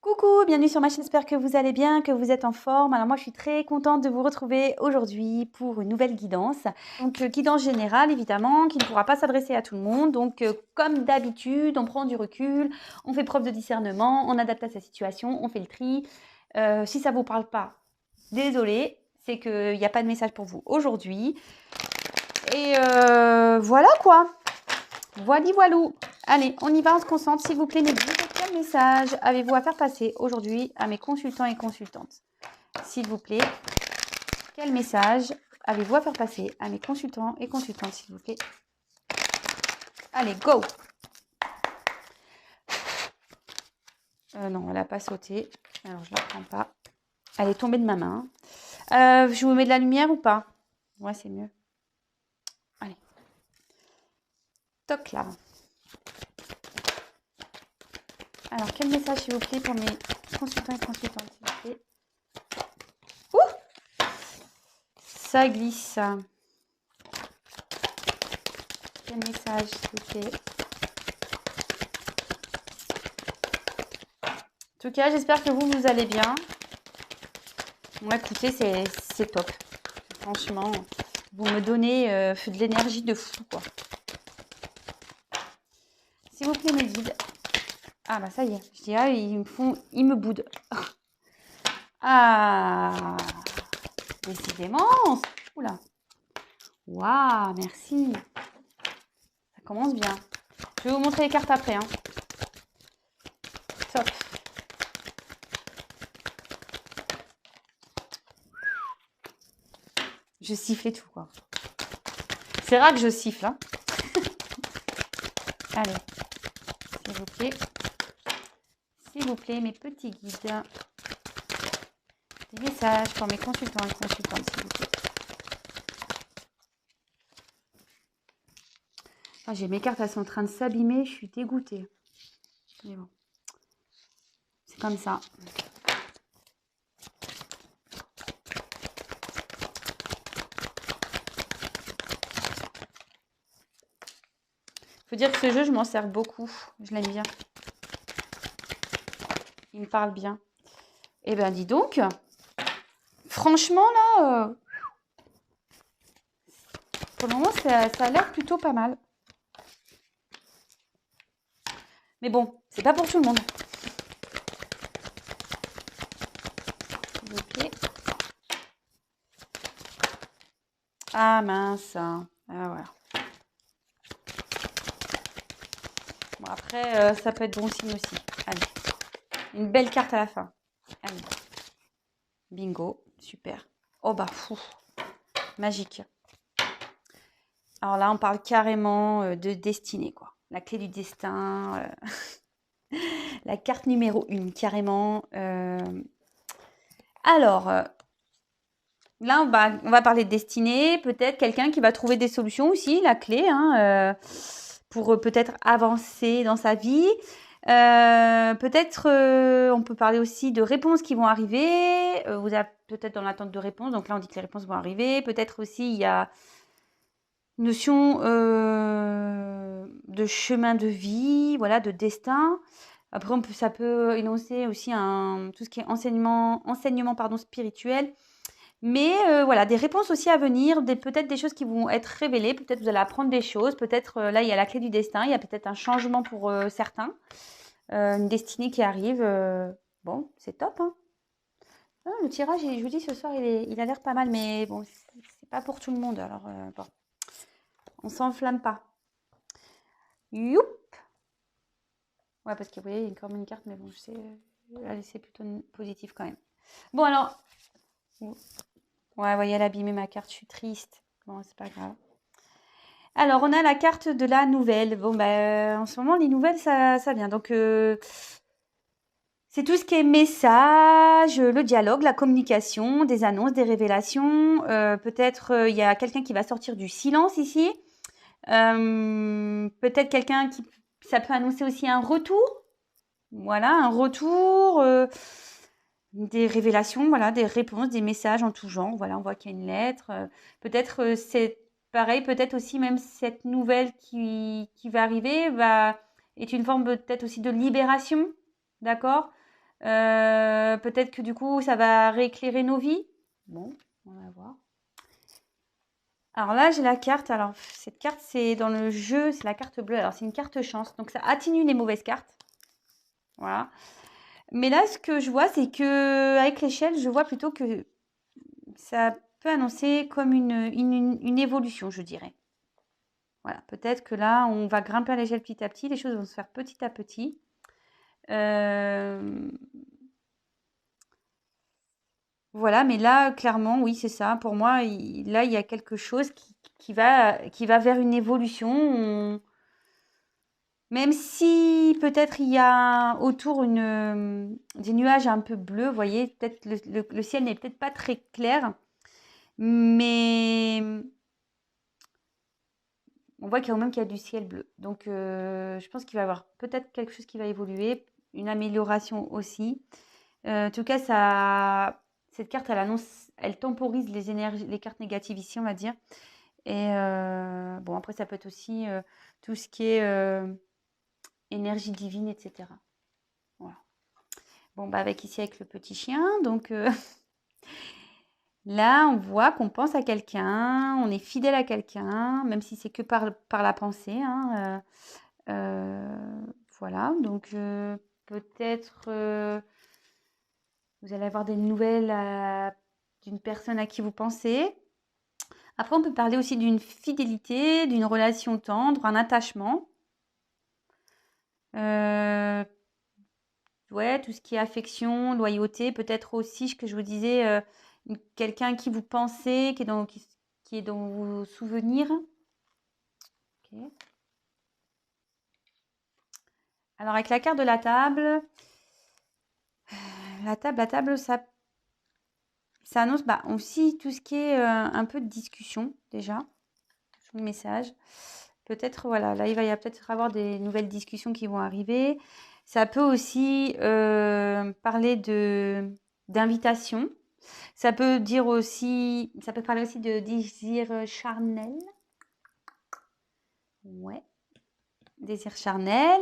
Coucou, bienvenue sur ma chaîne, j'espère que vous allez bien, que vous êtes en forme. Alors moi je suis très contente de vous retrouver aujourd'hui pour une nouvelle guidance. Donc guidance générale évidemment, qui ne pourra pas s'adresser à tout le monde. Donc comme d'habitude, on prend du recul, on fait preuve de discernement, on adapte à sa situation, on fait le tri. Si ça ne vous parle pas, désolé, c'est qu'il n'y a pas de message pour vous aujourd'hui. Et voilà quoi. Voili voilou. Allez, on y va, on se concentre. S'il vous plaît, mes guides, quel message avez-vous à faire passer aujourd'hui à mes consultants et consultantes? S'il vous plaît, quel message avez-vous à faire passer à mes consultants et consultantes, s'il vous plaît? Allez, go! Non, elle n'a pas sauté. Alors, je ne la prends pas. Elle est tombée de ma main. Je vous mets de la lumière ou pas? Ouais, c'est mieux. Allez. Toc là. Alors, quel message, s'il vous plaît, pour mes consultants et consultantes, s'il vous plaît? Ouh! Ça glisse. Quel message, s'il vous plaît? En tout cas, j'espère que vous allez bien. Bon, écoutez, c'est top. Franchement, vous me donnez de l'énergie de fou, quoi. S'il vous plaît, mes guides. Ah, bah ça y est. Je dis, ah, ils me boudent. Ah, décidément. Oula. Waouh, merci. Ça commence bien. Je vais vous montrer les cartes après. Hein. Top. Je siffle et tout, quoi. C'est rare que je siffle. Hein. Allez, s'il vous plaît. S'il vous plaît, mes petits guides. Des messages pour mes consultants et consultantes, s'il vous plaît. Ah, j'ai mes cartes, elles sont en train de s'abîmer. Je suis dégoûtée. Mais bon, c'est comme ça. Faut dire que ce jeu, je m'en sers beaucoup. Je l'aime bien. Il me parle bien. Eh ben, dis donc. Franchement, là, pour le moment, ça a l'air plutôt pas mal. Mais bon, c'est pas pour tout le monde. Ok. Ah mince. Ah voilà. Bon, après, ça peut être bon signe aussi. Allez. Une belle carte à la fin. Allez. Bingo. Super. Oh bah fou. Magique. Alors là, on parle carrément de destinée, quoi. La clé du destin. La carte numéro 1, carrément. Alors, là, on va parler de destinée. Peut-être quelqu'un qui va trouver des solutions aussi, la clé, hein, pour peut-être avancer dans sa vie. Peut-être, on peut parler aussi de réponses qui vont arriver. Vous êtes peut-être dans l'attente de réponses. Donc là, on dit que les réponses vont arriver. Peut-être aussi, il y a notion de chemin de vie, voilà, de destin. Après, ça peut énoncer aussi tout ce qui est enseignement pardon, spirituel. Mais voilà, des réponses aussi à venir, peut-être des choses qui vont être révélées. Peut-être vous allez apprendre des choses. Peut-être là, il y a la clé du destin. Il y a peut-être un changement pour certains. Une destinée qui arrive. Bon, c'est top. Hein. Ah, le tirage, je vous dis, ce soir, il a l'air pas mal. Mais bon, c'est pas pour tout le monde. Alors, bon. On s'enflamme pas. Youp. Ouais, parce que vous voyez, il y a quand même une carte, mais bon, je sais, allez, c'est plutôt positif quand même. Bon, alors. Ouais, vous voyez, elle a abîmé ma carte, je suis triste. Bon, c'est pas grave. Alors, on a la carte de la nouvelle. Bon, ben, en ce moment, les nouvelles, ça vient. Donc, c'est tout ce qui est message, le dialogue, la communication, des annonces, des révélations. Peut-être, il y a quelqu'un qui va sortir du silence ici. Peut-être quelqu'un qui... Ça peut annoncer aussi un retour. Voilà, un retour, des révélations, voilà, des réponses, des messages en tout genre. Voilà, on voit qu'il y a une lettre. Peut-être c'est pareil, peut-être aussi même cette nouvelle qui va arriver est une forme peut-être aussi de libération, d'accord? Peut-être que du coup, ça va rééclairer nos vies. Bon, on va voir. Alors là, j'ai la carte. Alors, cette carte, c'est dans le jeu, c'est la carte bleue. Alors, c'est une carte chance. Donc, ça atténue les mauvaises cartes. Voilà. Mais là, ce que je vois, c'est que avec l'échelle, je vois plutôt que ça peut annoncer comme une évolution, je dirais. Voilà, peut-être que là, on va grimper à l'échelle petit à petit, les choses vont se faire petit à petit. Voilà, mais là, clairement, oui, c'est ça. Pour moi, là, il y a quelque chose qui va vers une évolution. Même si peut-être il y a autour des nuages un peu bleus, vous voyez, peut-être le ciel n'est peut-être pas très clair, mais on voit quand même qu'il y a du ciel bleu. Donc, je pense qu'il va y avoir peut-être quelque chose qui va évoluer, une amélioration aussi. En tout cas, cette carte, elle temporise les énergies, les cartes négatives ici, on va dire. Et bon, après, ça peut être aussi tout ce qui est énergie divine, etc. Voilà. Bon, bah avec ici avec le petit chien, donc là, on voit qu'on pense à quelqu'un, on est fidèle à quelqu'un, même si c'est que par la pensée, hein, voilà, donc peut-être vous allez avoir des nouvelles d'une personne à qui vous pensez. Après, on peut parler aussi d'une fidélité, d'une relation tendre, un attachement. Ouais, tout ce qui est affection, loyauté, peut-être aussi ce que je vous disais, quelqu'un à qui vous pensez, qui est dans vos souvenirs. Ok. Alors avec la carte de la table, ça annonce bah, aussi tout ce qui est un peu de discussion déjà, sur le message. Peut-être, voilà, là il va y peut-être avoir des nouvelles discussions qui vont arriver. Ça peut aussi parler d'invitation. Ça peut parler aussi de désir charnel. Ouais, désir charnel.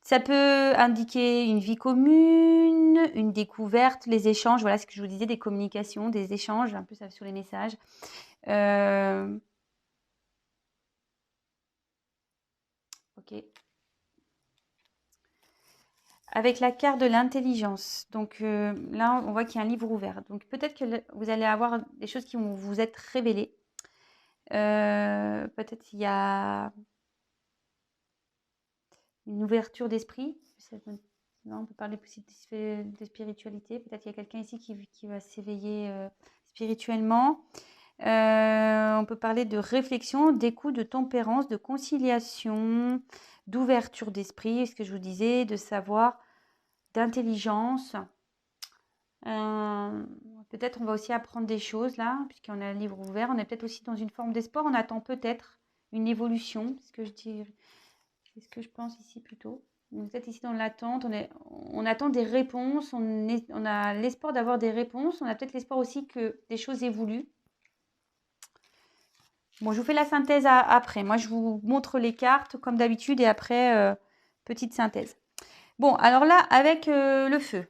Ça peut indiquer une vie commune, une découverte, les échanges. Voilà ce que je vous disais, des communications, des échanges, un peu ça sur les messages. Ok. Avec la carte de l'intelligence. Donc là, on voit qu'il y a un livre ouvert. Donc peut-être que vous allez avoir des choses qui vont vous être révélées. Peut-être il y a une ouverture d'esprit. On peut parler aussi de spiritualité. Peut-être qu'il y a quelqu'un ici qui va s'éveiller spirituellement. On peut parler de réflexion, d'écoute, de tempérance, de conciliation, d'ouverture d'esprit, ce que je vous disais, de savoir, d'intelligence. Peut-être on va aussi apprendre des choses là, puisqu'on a un livre ouvert. On est peut-être aussi dans une forme d'espoir. On attend peut-être une évolution, c'est ce que je pense ici plutôt. Peut-être ici dans l'attente, on attend des réponses, on a l'espoir d'avoir des réponses, on a peut-être l'espoir aussi que des choses évoluent. Bon, je vous fais la synthèse après. Moi, je vous montre les cartes comme d'habitude et après, petite synthèse. Bon, alors là, avec le feu.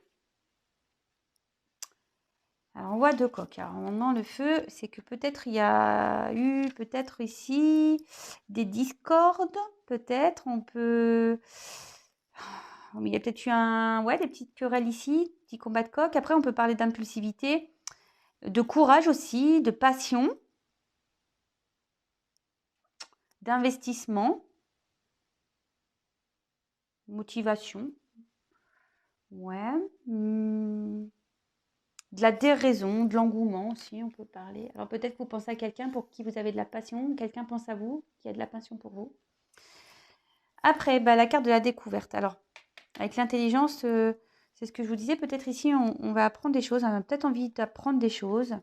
Alors, on voit deux coques. Alors, maintenant, le feu, c'est que peut-être il y a eu, peut-être ici, des discordes. Peut-être, on peut... Il y a peut-être eu des petites querelles ici, petits combats de coq. Après, on peut parler d'impulsivité, de courage aussi, de passion, d'investissement, motivation. Ouais. De la déraison, de l'engouement aussi, on peut parler. Alors peut-être que vous pensez à quelqu'un pour qui vous avez de la passion, quelqu'un pense à vous, qui a de la passion pour vous. Après, bah, la carte de la découverte. Alors, avec l'intelligence, c'est ce que je vous disais, peut-être ici, on va apprendre des choses, on a peut-être envie d'apprendre des choses.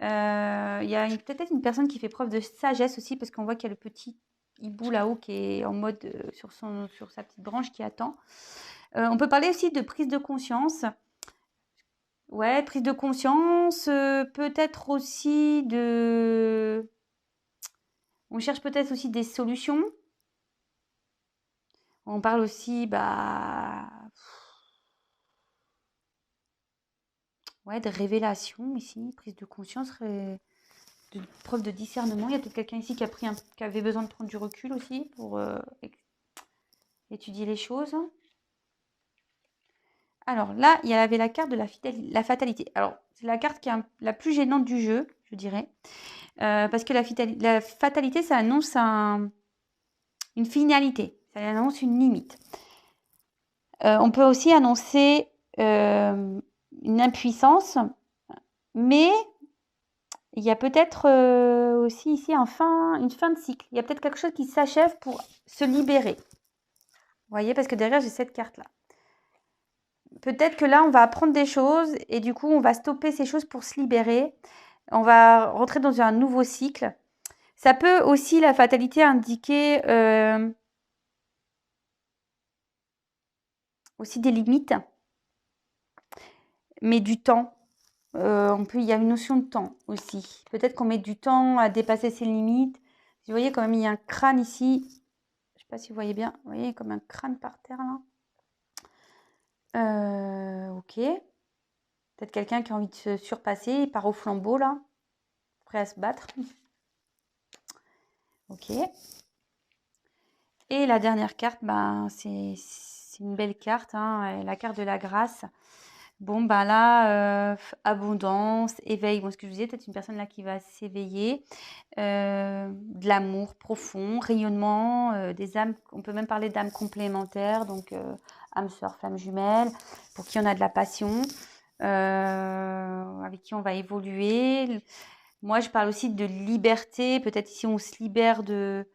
Il y a peut-être une personne qui fait preuve de sagesse aussi, parce qu'on voit qu'il y a le petit hibou là-haut qui est en mode sur sa petite branche qui attend. On peut parler aussi de prise de conscience. Ouais, prise de conscience, peut-être aussi on cherche peut-être aussi des solutions. On parle aussi, bah, Ouais, de révélation ici, prise de conscience, preuve de discernement. Il y a peut-être quelqu'un ici qui avait besoin de prendre du recul aussi pour étudier les choses. Alors là, il y avait la carte de la fatalité. Alors, c'est la carte qui est la plus gênante du jeu, je dirais. Parce que la fatalité, ça annonce une finalité, ça annonce une limite. On peut aussi annoncer une impuissance, mais il y a peut-être aussi ici une fin de cycle. Il y a peut-être quelque chose qui s'achève pour se libérer. Vous voyez, parce que derrière, j'ai cette carte-là. Peut-être que là, on va apprendre des choses et du coup, on va stopper ces choses pour se libérer. On va rentrer dans un nouveau cycle. Ça peut aussi, la fatalité, indiquer aussi des limites, mais du temps. Il y a une notion de temps aussi. Peut-être qu'on met du temps à dépasser ses limites. Vous voyez, quand même, il y a un crâne ici. Je ne sais pas si vous voyez bien. Vous voyez, comme un crâne par terre, là. Ok. Peut-être quelqu'un qui a envie de se surpasser, il part au flambeau, là. Prêt à se battre. Ok. Et la dernière carte, ben, c'est une belle carte, hein, la carte de la grâce. Bon, ben là, abondance, éveil. Bon, ce que je vous disais, peut-être une personne là qui va s'éveiller. De l'amour profond, rayonnement, des âmes. On peut même parler d'âmes complémentaires, donc âme sœur, flamme jumelle, pour qui on a de la passion, avec qui on va évoluer. Moi, je parle aussi de liberté. Peut-être ici, on se libère de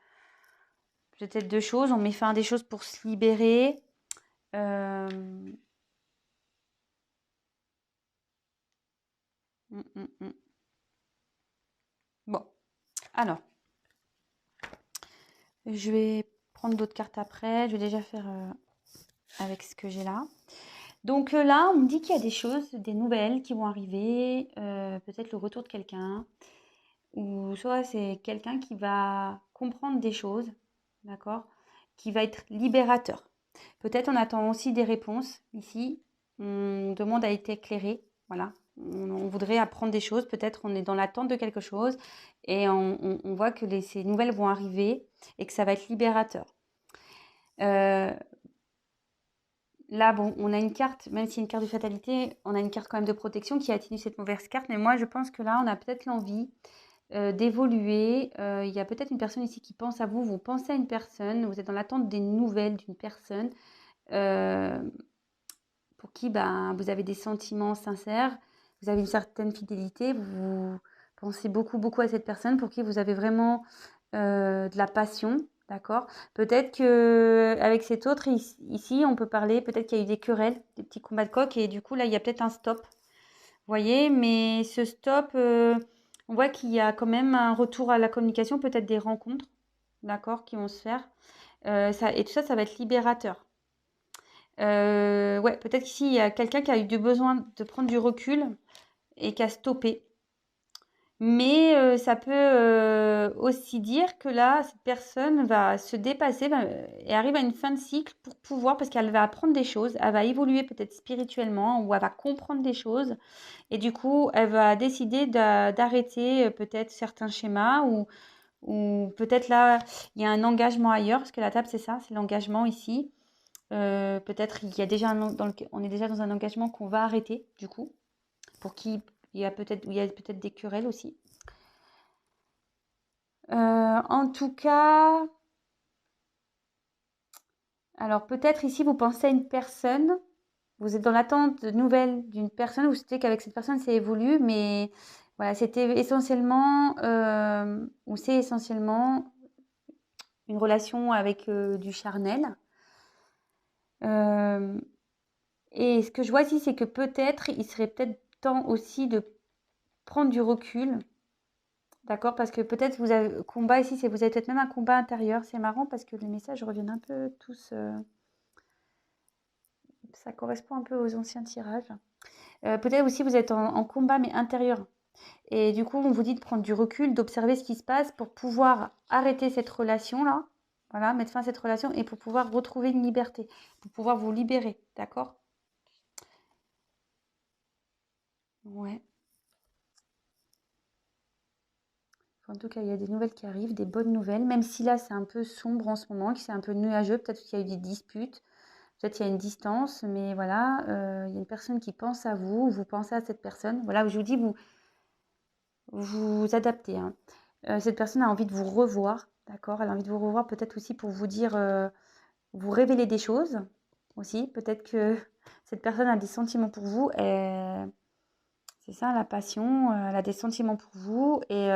peut-être deux choses. On met fin à des choses pour se libérer. Euh, hum, hum, hum. Bon, alors, je vais prendre d'autres cartes après. Je vais déjà faire avec ce que j'ai là. Donc là, on me dit qu'il y a des choses, des nouvelles qui vont arriver. Peut-être le retour de quelqu'un. Ou soit c'est quelqu'un qui va comprendre des choses, d'accord, qui va être libérateur. Peut-être on attend aussi des réponses ici. On demande à être éclairé. Voilà. On voudrait apprendre des choses. Peut-être on est dans l'attente de quelque chose et on voit que ces nouvelles vont arriver et que ça va être libérateur. Là, bon, on a une carte, même s'il y a une carte de fatalité, on a une carte quand même de protection qui atténue cette mauvaise carte. Mais moi, je pense que là, on a peut-être l'envie d'évoluer. Il y a peut-être une personne ici qui pense à vous. Vous pensez à une personne. Vous êtes dans l'attente des nouvelles d'une personne euh, pour qui ben, vous avez des sentiments sincères. Vous avez une certaine fidélité. Vous pensez beaucoup, beaucoup à cette personne pour qui vous avez vraiment de la passion. D'accord. Peut-être que avec cet autre ici, on peut parler. Peut-être qu'il y a eu des querelles, des petits combats de coq, et du coup là, il y a peut-être un stop. Vous voyez, mais ce stop, on voit qu'il y a quand même un retour à la communication, peut-être des rencontres, d'accord, qui vont se faire. Et tout ça, ça va être libérateur. Ouais, peut-être qu'ici, il y a quelqu'un qui a eu besoin de prendre du recul et qui a stoppé. Mais ça peut aussi dire que là, cette personne va se dépasser et arrive à une fin de cycle pour pouvoir, parce qu'elle va apprendre des choses, elle va évoluer peut-être spirituellement ou elle va comprendre des choses. Et du coup, elle va décider d'arrêter peut-être certains schémas ou peut-être là, il y a un engagement ailleurs, parce que la table, c'est ça, c'est l'engagement ici. Peut-être il y a déjà on est déjà dans un engagement qu'on va arrêter, du coup, pour qui il y a peut-être des querelles aussi. En tout cas, alors peut-être ici vous pensez à une personne, vous êtes dans l'attente de nouvelles d'une personne, vous savez qu'avec cette personne ça évolue, mais voilà, c'était essentiellement, ou c'est essentiellement une relation avec du charnel. Euh, et ce que je vois ici, c'est que peut-être il serait peut-être temps aussi de prendre du recul. D'accord, parce que peut-être vous avez combat ici, c'est vous avez peut-être même un combat intérieur. C'est marrant parce que les messages reviennent un peu tous. Ça correspond un peu aux anciens tirages. Peut-être aussi vous êtes en combat mais intérieur. Et du coup, on vous dit de prendre du recul, d'observer ce qui se passe pour pouvoir arrêter cette relation-là. Voilà, mettre fin à cette relation et pour pouvoir retrouver une liberté, pour pouvoir vous libérer. D'accord? Ouais. En tout cas, il y a des nouvelles qui arrivent, des bonnes nouvelles, même si là, c'est un peu sombre en ce moment, que c'est un peu nuageux. Peut-être qu'il y a eu des disputes, peut-être qu'il y a une distance, mais voilà, il y a une personne qui pense à vous, vous pensez à cette personne. Voilà, je vous dis, vous adaptez, hein. Cette personne a envie de vous revoir, d'accord? Elle a envie de vous revoir peut-être aussi pour vous dire, vous révéler des choses aussi. Peut-être que cette personne a des sentiments pour vous et c'est ça la passion, elle a des sentiments pour vous et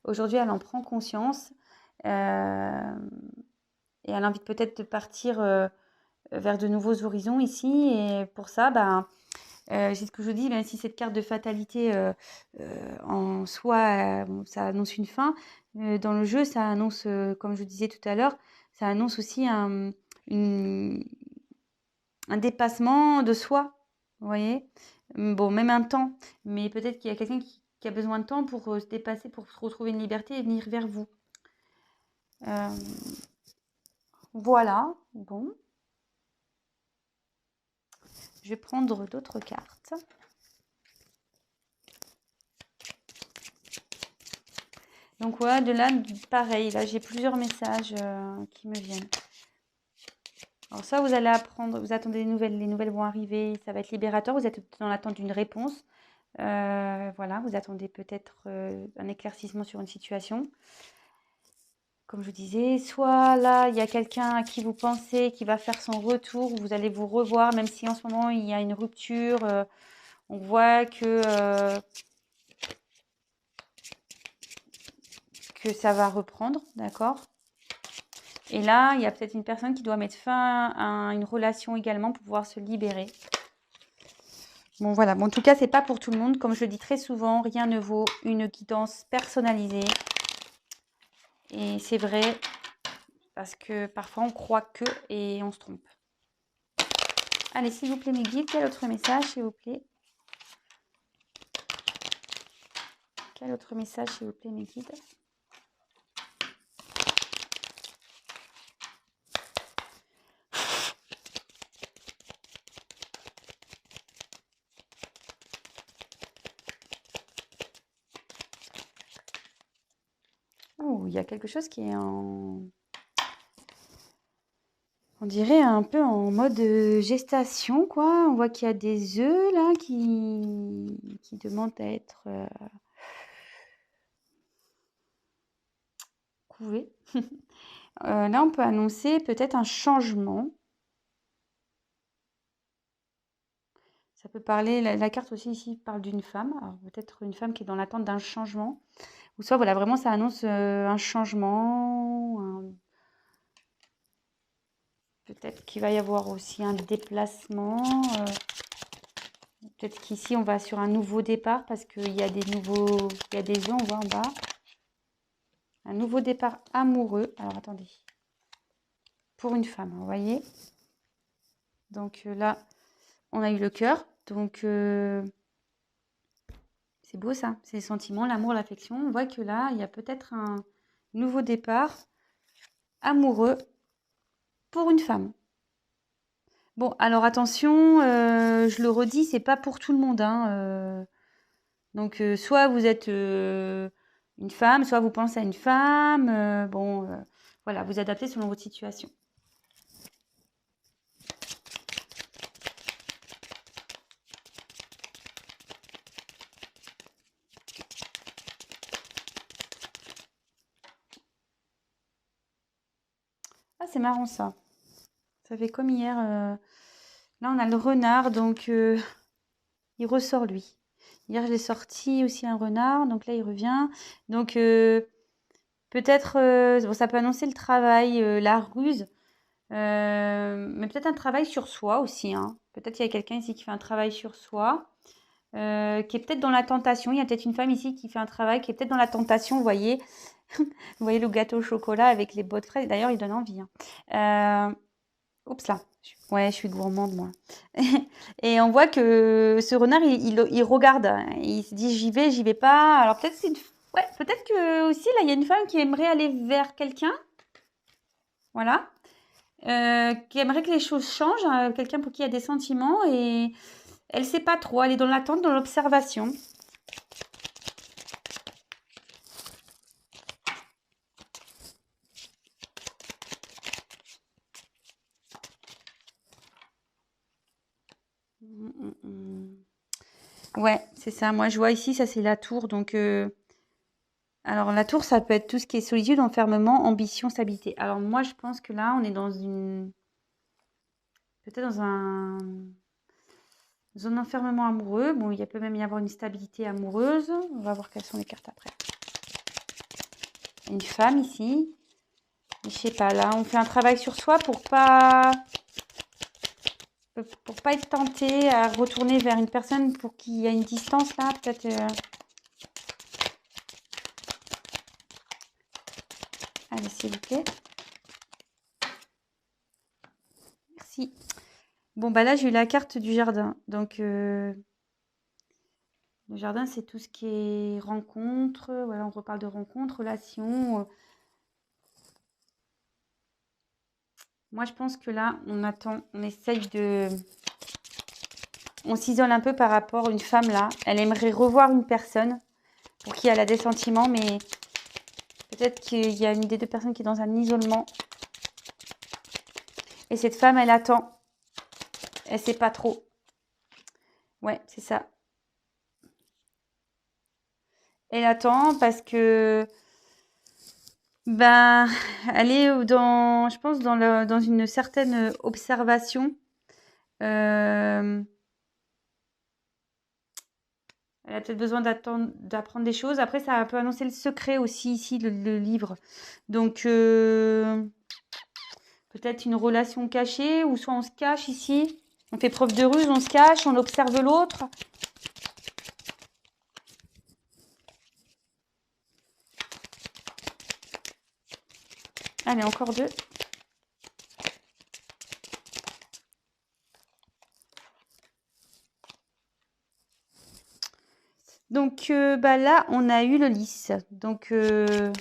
aujourd'hui elle en prend conscience, hem et elle a envie peut-être de partir, vers de nouveaux horizons ici et pour ça, ben, c'est ce que je vous dis, même si cette carte de fatalité, en soi, bon, ça annonce une fin, dans le jeu, ça annonce, comme je vous disais tout à l'heure, ça annonce aussi une un dépassement de soi, vous voyez? Bon, même un temps, mais peut-être qu'il y a quelqu'un qui a besoin de temps pour, se dépasser, pour retrouver une liberté et venir vers vous. Hem, voilà, bon, je vais prendre d'autres cartes. Donc voilà, de là, pareil, là j'ai plusieurs messages qui me viennent. Alors ça, vous allez apprendre, vous attendez les nouvelles vont arriver, ça va être libérateur, vous êtes dans l'attente d'une réponse. Voilà, vous attendez peut-être un éclaircissement sur une situation. Comme je vous disais, soit là, il y a quelqu'un à qui vous pensez qui va faire son retour, vous allez vous revoir, même si en ce moment il y a une rupture, on voit que ça va reprendre, d'accord? Et là, il y a peut-être une personne qui doit mettre fin à une relation également pour pouvoir se libérer. Bon, voilà. Bon, en tout cas, c'est pas pour tout le monde. Comme je le dis très souvent, rien ne vaut une guidance personnalisée. Et c'est vrai, parce que parfois on croit que et on se trompe. Allez, s'il vous plaît, mes guides, quel autre message, s'il vous plaît? Quel autre message, s'il vous plaît, mes guides? Oh, il y a quelque chose qui est on dirait un peu en mode gestation, quoi. On voit qu'il y a des œufs là qui demandent à être couvés. Là, on peut annoncer peut-être un changement. Ça peut parler, la carte aussi ici parle d'une femme. Alors peut-être une femme qui est dans l'attente d'un changement. Ou soit, voilà, vraiment, ça annonce un changement. Peut-être qu'il va y avoir aussi un déplacement. Peut-être qu'ici, on va sur un nouveau départ parce qu'il y a des nouveaux... Il y a des œufs, on voit en bas. Un nouveau départ amoureux. Alors, attendez. Pour une femme, vous voyez. Donc là, on a eu le cœur. Donc, c'est beau ça. C'est les sentiments, l'amour, l'affection. On voit que là, il y a peut-être un nouveau départ amoureux pour une femme. Bon, alors attention, je le redis, c'est pas pour tout le monde, hein, donc soit vous êtes, une femme, soit vous pensez à une femme, bon, voilà, vous adaptez selon votre situation. Ah, c'est marrant ça. Ça fait comme hier, là on a le renard donc il ressort lui. Hier je l'ai sorti aussi un renard, donc là il revient. Donc peut-être, bon ça peut annoncer le travail, la ruse, mais peut-être un travail sur soi aussi, hein. Peut-être qu'il y a quelqu'un ici qui fait un travail sur soi, qui est peut-être dans la tentation. Il y a peut-être une femme ici qui fait un travail, qui est peut-être dans la tentation, vous voyez. Vous voyez le gâteau au chocolat avec les bottes fraises. D'ailleurs, il donne envie, hein. Oups là. Ouais, je suis gourmande, moi. Et on voit que ce renard, il regarde. Il se dit, j'y vais pas. Alors peut-être ouais, peut-être que aussi, là, il y a une femme qui aimerait aller vers quelqu'un. Voilà. Qui aimerait que les choses changent, quelqu'un pour qui il y a des sentiments et Elle sait pas trop, elle est dans l'attente, dans l'observation. Ouais, c'est ça. Moi, je vois ici, ça c'est la tour. Donc, alors la tour, ça peut être tout ce qui est solitude, enfermement, ambition, stabilité. Alors moi, je pense que là, on est dans peut-être dans un enfermement amoureux. Bon, il peut même y avoir une stabilité amoureuse. On va voir quelles sont les cartes après. Une femme ici. Je sais pas, là, on fait un travail sur soi pour pas être tenté à retourner vers une personne pour qui il y a une distance là, peut-être. Allez, s'il vous plaît. Merci. Bon, bah là, j'ai eu la carte du jardin. Donc, le jardin, c'est tout ce qui est rencontre. Voilà, on reparle de rencontre, relation. Moi, je pense que là, on attend, on essaye de... On s'isole un peu par rapport à une femme là. Elle aimerait revoir une personne pour qui elle a des sentiments, mais peut-être qu'il y a une des deux personnes qui est dans un isolement. Et cette femme, elle attend. Elle sait pas trop. Ouais, c'est ça. Elle attend parce que ben elle est je pense dans une certaine observation. Elle a peut-être besoin d'apprendre des choses. Après, ça peut annoncer le secret aussi ici, le livre. Donc peut-être une relation cachée, ou soit on se cache ici. On fait preuve de ruse, on se cache, on observe l'autre. Allez, encore deux. Donc bah là, on a eu le lys. Donc on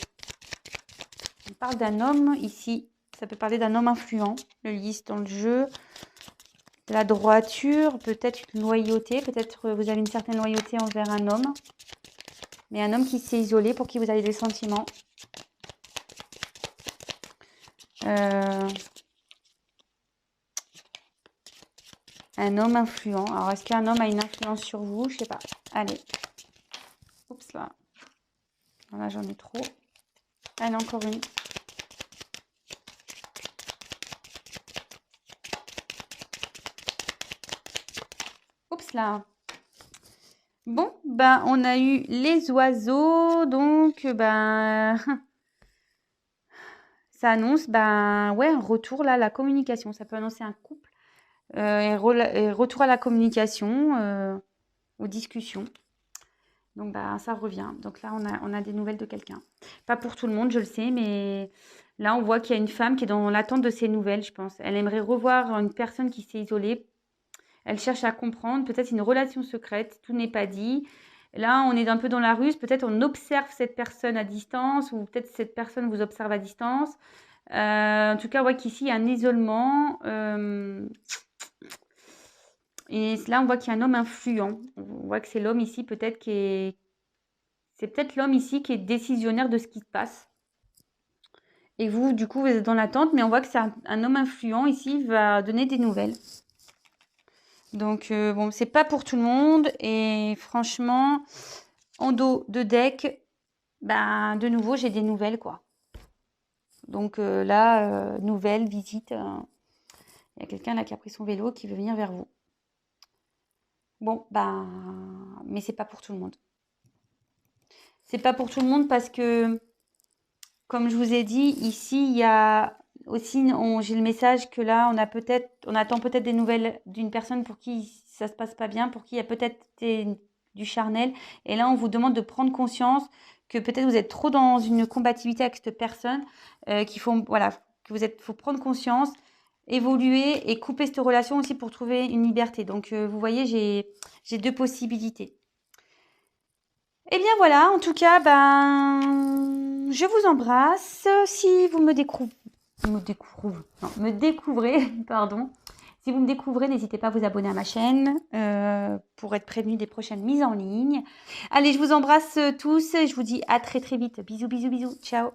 parle d'un homme ici. Ça peut parler d'un homme influent, le lys dans le jeu. De la droiture, peut-être une loyauté. Peut-être vous avez une certaine loyauté envers un homme. Mais un homme qui s'est isolé, pour qui vous avez des sentiments. Un homme influent. Alors, est-ce qu'un homme a une influence sur vous? Je sais pas. Allez. Oups là. Là, j'en ai trop. Allez, encore une. Oups là. Bon, ben, on a eu les oiseaux. Donc, ben... ça annonce, ben, ouais, un retour là, la communication. Ça peut annoncer un couple. Et retour à la communication, aux discussions. Donc, bah, ça revient. Donc là, on a des nouvelles de quelqu'un. Pas pour tout le monde, je le sais, mais là, on voit qu'il y a une femme qui est dans l'attente de ses nouvelles, je pense. Elle aimerait revoir une personne qui s'est isolée. Elle cherche à comprendre, peut-être une relation secrète, tout n'est pas dit. Là, on est un peu dans la ruse. Peut-être on observe cette personne à distance, ou peut-être cette personne vous observe à distance. En tout cas, on voit qu'ici, il y a un isolement. Et là, on voit qu'il y a un homme influent. On voit que c'est l'homme ici, peut-être c'est peut-être l'homme ici qui est décisionnaire de ce qui se passe. Et vous, du coup, vous êtes dans l'attente, mais on voit que c'est un homme influent ici, il va donner des nouvelles. Donc, bon, c'est pas pour tout le monde. Et franchement, en dos de deck, ben, de nouveau, j'ai des nouvelles, quoi. Donc là, nouvelle, visite. Il y a quelqu'un là qui a pris son vélo qui veut venir vers vous. Bon, ben, mais c'est pas pour tout le monde. C'est pas pour tout le monde parce que, comme je vous ai dit, ici, il y a aussi, j'ai le message que là, on attend peut-être des nouvelles d'une personne pour qui ça se passe pas bien, pour qui il y a peut-être du charnel. Et là, on vous demande de prendre conscience que peut-être vous êtes trop dans une combativité avec cette personne, voilà, faut prendre conscience, évoluer et couper cette relation aussi pour trouver une liberté. Donc, vous voyez, j'ai deux possibilités. Eh bien voilà, en tout cas, ben, je vous embrasse. Si vous me découvrez, pardon. Si vous me découvrez, n'hésitez pas à vous abonner à ma chaîne pour être prévenu des prochaines mises en ligne. Allez, je vous embrasse tous et je vous dis à très très vite. Bisous, bisous, bisous. Ciao.